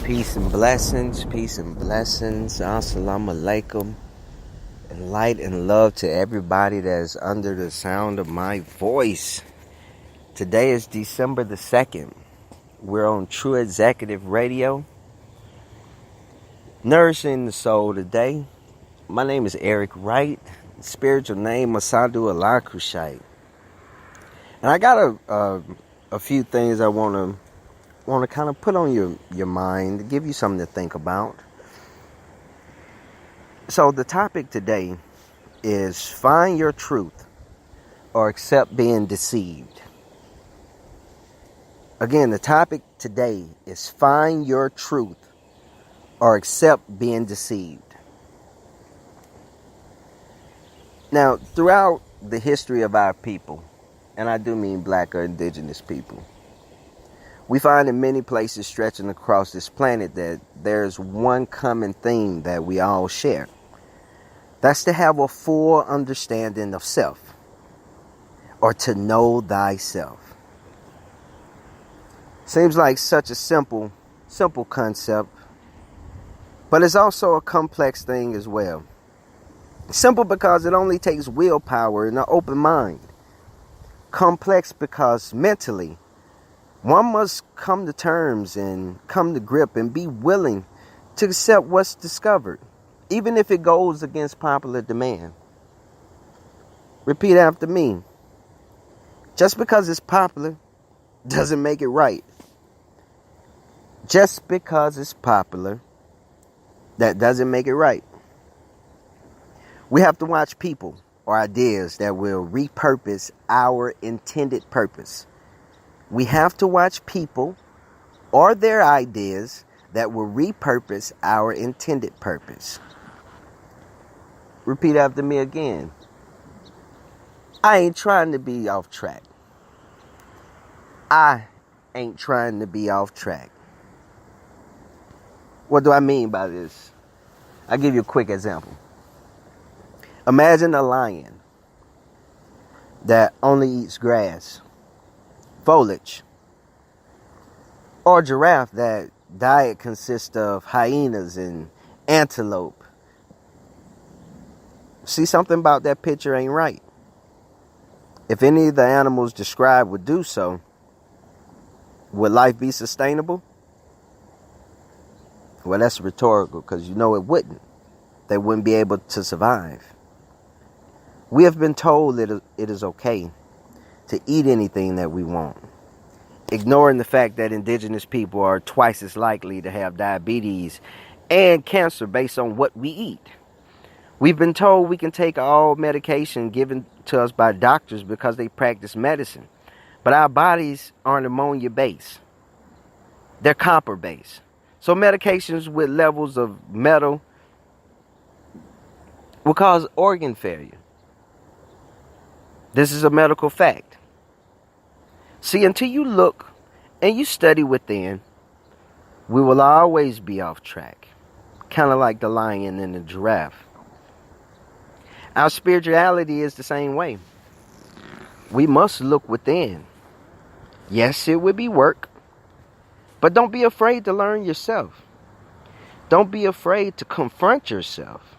Peace and blessings, assalamu alaikum, and light and love to everybody that is under the sound of my voice. Today is December the 2nd. We're on True Executive Radio, nourishing the soul today. My name is Eric Wright, spiritual name Masadu Allah Kushite. And I got a few things I want to kind of put on your mind, give you something to think about. So the topic today is find your truth or accept being deceived. Again, the topic today is find your truth or accept being deceived. Now, throughout the history of our people, and I do mean black or indigenous people, we find in many places stretching across this planet that there's one common theme that we all share. That's to have a full understanding of self, or to know thyself. Seems like such a simple concept, but it's also a complex thing as well. Simple because it only takes willpower and an open mind. Complex because mentally, one must come to terms and come to grip and be willing to accept what's discovered, even if it goes against popular demand. Repeat after me. Just because it's popular doesn't make it right. Just because it's popular, that doesn't make it right. We have to watch people or ideas that will repurpose our intended purpose. We have to watch people or their ideas that will repurpose our intended purpose. Repeat after me again. I ain't trying to be off track. I ain't trying to be off track. What do I mean by this? I'll give you a quick example. Imagine a lion that only eats grass, foliage, or a giraffe that diet consists of hyenas and antelope. See, something about that picture ain't right. If any of the animals described would do so, would life be sustainable? Well, that's rhetorical because you know it wouldn't. They wouldn't be able to survive. We have been told that it is okay to eat anything that we want, ignoring the fact that indigenous people are twice as likely to have diabetes and cancer based on what we eat. We've been told we can take all medication given to us by doctors because they practice medicine, but our bodies aren't ammonia-based. They're copper-based. So medications with levels of metal will cause organ failure. This is a medical fact. See, until you look and you study within, we will always be off track. Kind of like the lion and the giraffe. Our spirituality is the same way. We must look within. Yes, it would be work. But don't be afraid to learn yourself. Don't be afraid to confront yourself.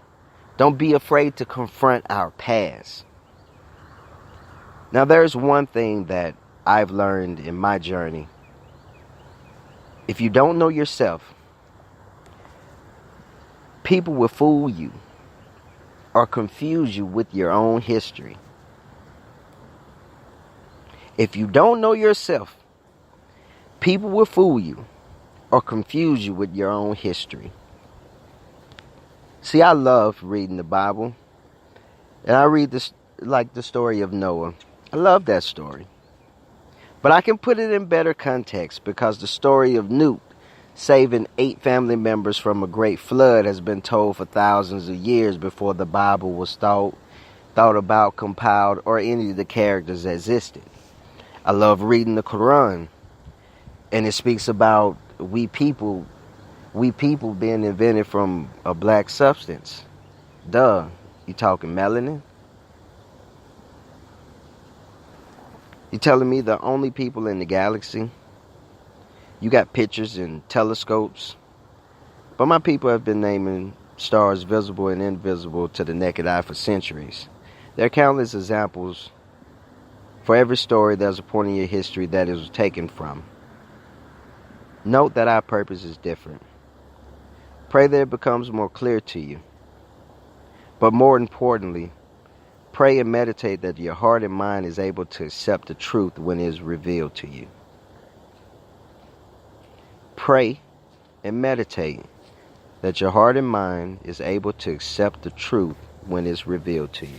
Don't be afraid to confront our past. Now, there's one thing that I've learned in my journey. If you don't know yourself, people will fool you or confuse you with your own history. If you don't know yourself, people will fool you or confuse you with your own history. See, I love reading the Bible. And I read this like the story of Noah. I love that story. But I can put it in better context because the story of Newt saving 8 family members from a great flood has been told for thousands of years before the Bible was thought about, compiled, or any of the characters that existed. I love reading the Quran. And it speaks about we people being invented from a black substance. Duh, you talking melanin? You telling me the only people in the galaxy? You got pictures and telescopes But my people have been naming stars visible and invisible to the naked eye for centuries. There are countless examples. For every story, there's a point in your history that it was taken from. Note that our purpose is different. Pray that it becomes more clear to you. But more importantly, pray and meditate that your heart and mind is able to accept the truth when it is revealed to you. Pray and meditate that your heart and mind is able to accept the truth when it's revealed to you.